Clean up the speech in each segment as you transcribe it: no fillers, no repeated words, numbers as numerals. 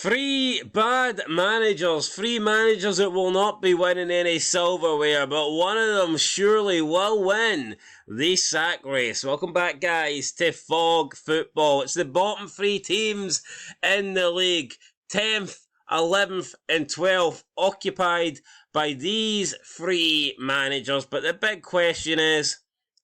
Three bad managers, three managers that will not be winning any silverware, but one of them surely will win the sack race. Welcome back, guys, to Fog Football. It's the bottom three teams in the league, 10th, 11th and 12th, occupied by these three managers. But the big question is,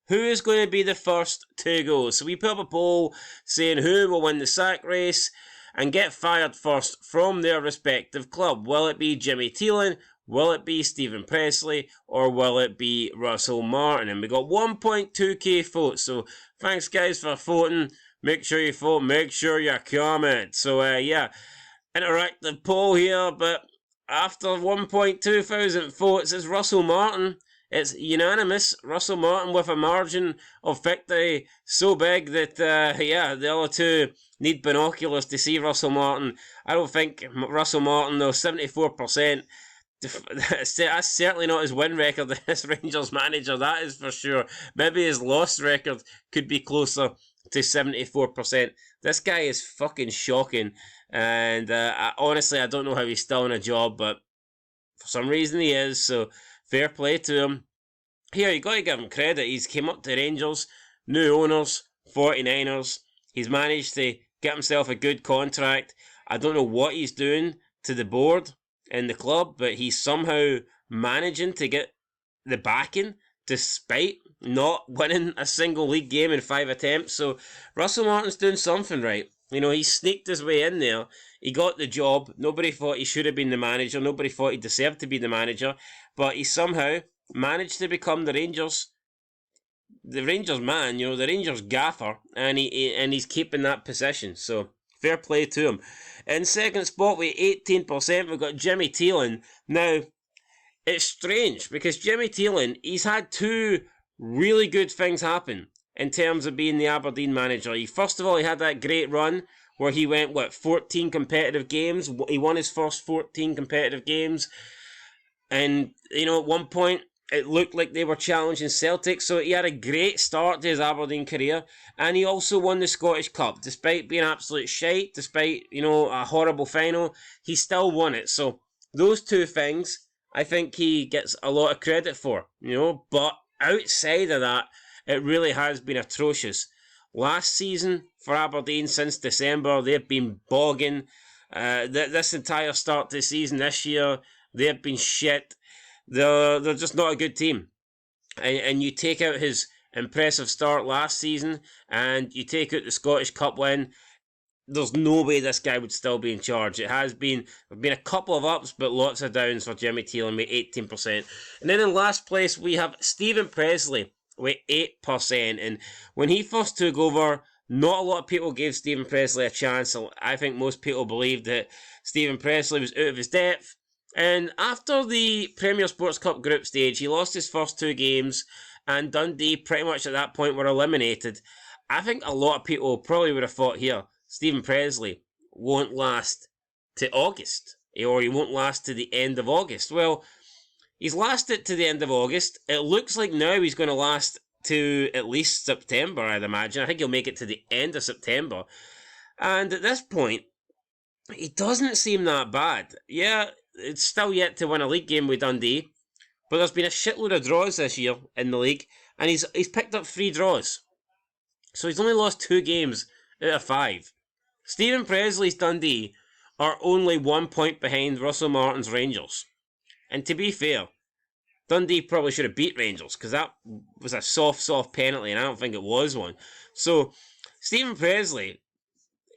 who is going to be the first to go? So we put up a poll saying who will win the sack race and get fired first from their respective club. Will it be Jimmy Thelin? Will it be Stephen Pressley? Or will it be Russell Martin? And we got 1.2k votes. So thanks, guys, for voting. Make sure you vote. Make sure you comment. So, yeah, interactive poll here. But after 1.2 thousand votes, it's Russell Martin. It's unanimous. Russell Martin with a margin of victory so big that, the other two need binoculars to see Russell Martin. I don't think Russell Martin, though, 74%. That's certainly not his win record as Rangers manager, that is for sure. Maybe his loss record could be closer to 74%. This guy is fucking shocking. And honestly, I don't know how he's still in a job, but for some reason he is, so fair play to him. Here, you got to give him credit. He's came up to Rangers, new owners, 49ers. He's managed to get himself a good contract. I don't know what he's doing to the board in the club, but he's somehow managing to get the backing despite not winning a single league game in 5 attempts. So Russell Martin's doing something right. You know, he sneaked his way in there. He got the job. Nobody thought he should have been the manager. Nobody thought he deserved to be the manager. But he somehow managed to become the Rangers man, the Rangers gaffer, and he's keeping that position. So fair play to him. In second spot with 18%, we've got Jimmy Thelin. Now, it's strange because Jimmy Thelin, he's had two really good things happen in terms of being the Aberdeen manager. First of all, he had that great run where he went, 14 competitive games. He won his first 14 competitive games. And, at one point, it looked like they were challenging Celtic, so he had a great start to his Aberdeen career, and he also won the Scottish Cup. Despite being absolute shite, despite, a horrible final, he still won it. So, those two things, I think he gets a lot of credit for, but outside of that, it really has been atrocious. Last season, for Aberdeen, since December, they've been bogging. This entire start to the season this year, they've been shit. They're just not a good team. And you take out his impressive start last season, and you take out the Scottish Cup win, there's no way this guy would still be in charge. There's been a couple of ups, but lots of downs for Jimmy Thelin with 18%. And then in last place, we have Stephen Pressley with 8%. And when he first took over, not a lot of people gave Stephen Pressley a chance. I think most people believed that Stephen Pressley was out of his depth. And after the Premier Sports Cup group stage, he lost his first two games, and Dundee pretty much at that point were eliminated. I think a lot of people probably would have thought here, Stephen Pressley won't last to August, or he won't last to the end of August. Well, he's lasted to the end of August. It looks like now he's going to last to at least September, I'd imagine. I think he'll make it to the end of September. And at this point, he doesn't seem that bad. Yeah, it's still yet to win a league game with Dundee, but there's been a shitload of draws this year in the league, and he's picked up 3 draws. So he's only lost 2 games out of 5. Stephen Pressley's Dundee are only 1 point behind Russell Martin's Rangers. And to be fair, Dundee probably should have beat Rangers, because that was a soft penalty, and I don't think it was one. So, Stephen Pressley,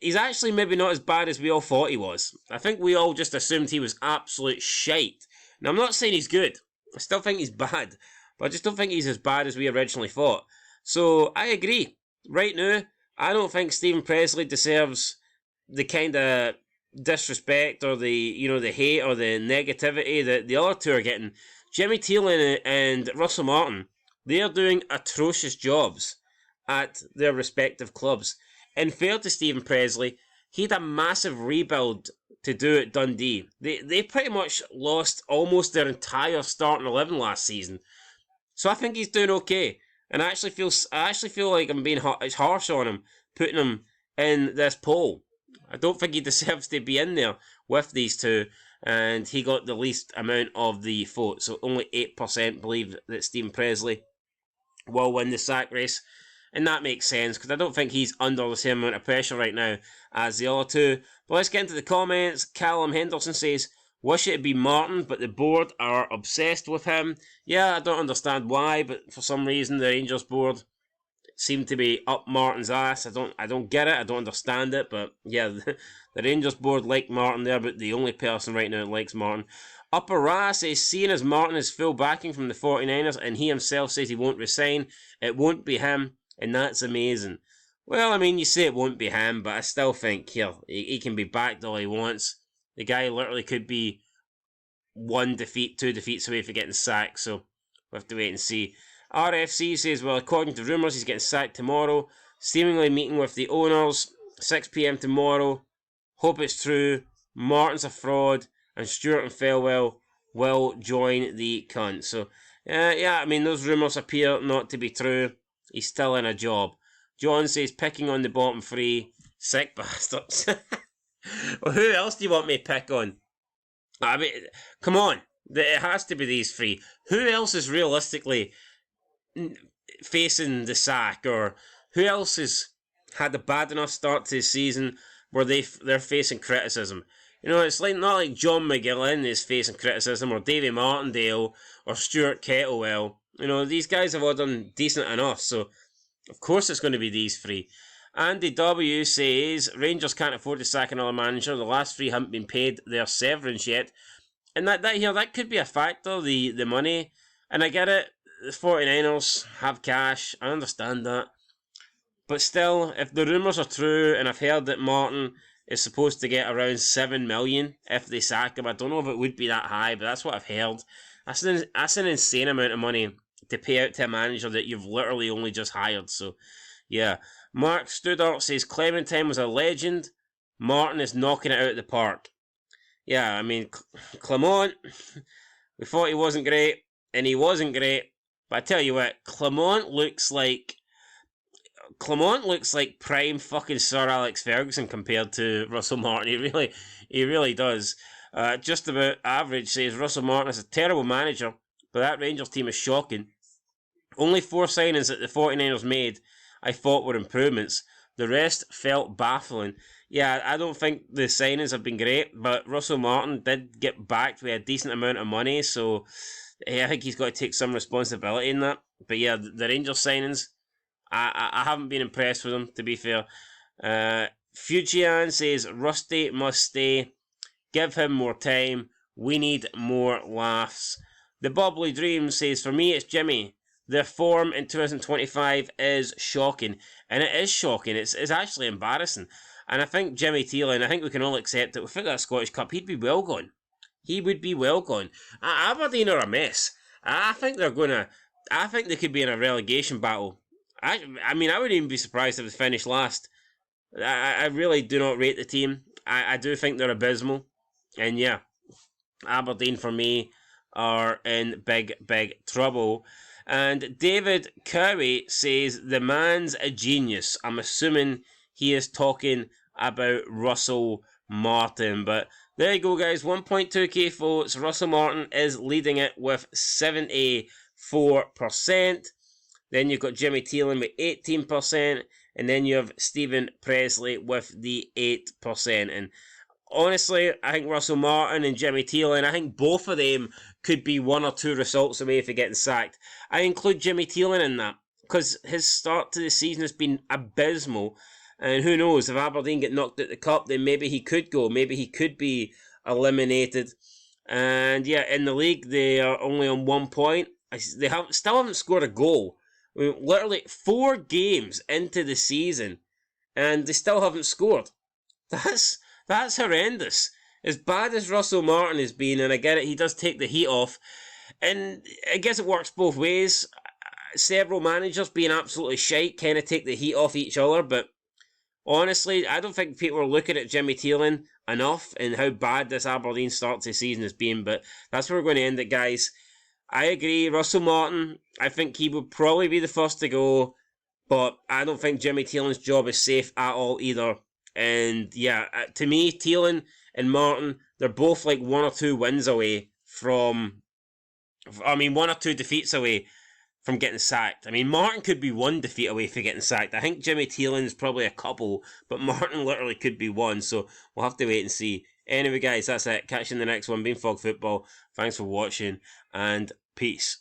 he's actually maybe not as bad as we all thought he was. I think we all just assumed he was absolute shite. Now, I'm not saying he's good. I still think he's bad. But I just don't think he's as bad as we originally thought. So, I agree. Right now, I don't think Stephen Pressley deserves the kind of disrespect or the hate or the negativity that the other two are getting. Jimmy Thelin and Russell Martin, they're doing atrocious jobs at their respective clubs. And fair to Stephen Pressley, he had a massive rebuild to do at Dundee. They pretty much lost almost their entire starting 11 last season. So I think he's doing okay. And I actually feel like I'm being harsh on him, putting him in this poll. I don't think he deserves to be in there with these two, and he got the least amount of the vote, so only 8% believe that Stephen Pressley will win the sack race, and that makes sense, because I don't think he's under the same amount of pressure right now as the other two. But let's get into the comments. Callum Henderson says, wish it would be Martin, but the board are obsessed with him. Yeah, I don't understand why, but for some reason the Rangers board seem to be up Martin's ass. I don't get it. I don't understand it. But yeah, the Rangers board like Martin there, but the only person right now that likes Martin. Upper Ra says, seeing as Martin has full backing from the 49ers and he himself says he won't resign, it won't be him, and that's amazing. Well, I mean, you say it won't be him, but I still think he can be backed all he wants. The guy literally could be 1 defeat, 2 defeats away for getting sacked, so we'll have to wait and see. RFC says, well, according to rumours, he's getting sacked tomorrow. Seemingly meeting with the owners, 6 p.m. tomorrow. Hope it's true. Martin's a fraud, and Stewart and Felwell will join the cunt. So, yeah, I mean, those rumours appear not to be true. He's still in a job. John says, picking on the bottom 3. Sick bastards. Well, who else do you want me to pick on? I mean, come on. It has to be these 3. Who else is realistically facing the sack, or who else has had a bad enough start to the season where they're facing criticism? You know, it's like not like John McGillin is facing criticism, or Davy Martindale, or Stuart Kettlewell. You know, these guys have all done decent enough, so of course it's going to be these 3. Andy W says, Rangers can't afford to sack another manager. The last 3 haven't been paid their severance yet. And that could be a factor, the money. And I get it, the 49ers have cash, I understand that. But still, if the rumours are true, and I've heard that Martin is supposed to get around 7 million if they sack him, I don't know if it would be that high, but that's what I've heard. That's an insane amount of money to pay out to a manager that you've literally only just hired, so yeah. Mark Studart says, Clementine was a legend, Martin is knocking it out of the park. Yeah, I mean, Clement, we thought he wasn't great, and he wasn't great, but I tell you what, Clement looks like prime fucking Sir Alex Ferguson compared to Russell Martin. He really does. Just about average says Russell Martin is a terrible manager, but that Rangers team is shocking. Only 4 signings that the 49ers made I thought were improvements. The rest felt baffling. Yeah, I don't think the signings have been great, but Russell Martin did get backed with a decent amount of money, so I think he's got to take some responsibility in that. But yeah, the Rangers signings, I haven't been impressed with them, to be fair. Fujian says, Rusty must stay. Give him more time. We need more laughs. The Bubbly Dream says, for me, it's Jimmy. Their form in 2025 is shocking. And it is shocking. It's actually embarrassing. And I think Jimmy Thelin, I think we can all accept that without that Scottish Cup, he'd be well gone. He would be well gone. Aberdeen are a mess. I think they could be in a relegation battle. I mean, I wouldn't even be surprised if they finished last. I really do not rate the team. I do think they're abysmal. And yeah, Aberdeen for me are in big, big trouble. And David Cowie says, the man's a genius. I'm assuming he is talking about Russell Martin. But there you go, guys. 1.2k votes. Russell Martin is leading it with 74%. Then you've got Jimmy Thelin with 18%. And then you have Stephen Pressley with the 8%. And honestly, I think Russell Martin and Jimmy Thelin, I think both of them could be 1 or 2 results away for getting sacked. I include Jimmy Thelin in that, because his start to the season has been abysmal. And who knows, if Aberdeen get knocked out the cup, then maybe he could go. Maybe he could be eliminated. And yeah, in the league, they are only on 1 point. They still haven't scored a goal. I mean, literally 4 games into the season, and they still haven't scored. That's horrendous. As bad as Russell Martin has been, and I get it, he does take the heat off, and I guess it works both ways. Several managers being absolutely shite kind of take the heat off each other, but honestly, I don't think people are looking at Jimmy Thelin enough and how bad this Aberdeen start to the season has been, but that's where we're going to end it, guys. I agree, Russell Martin, I think he would probably be the first to go, but I don't think Jimmy Thielin's job is safe at all either. And yeah, to me, Thelin and Martin, they're both like 1 or 2 wins away from, 1 or 2 defeats away from getting sacked. I mean, Martin could be 1 defeat away from getting sacked. I think Jimmy Tielin's probably a couple, but Martin literally could be 1. So we'll have to wait and see. Anyway, guys, that's it. Catch you in the next one. Being Fog Football. Thanks for watching, and peace.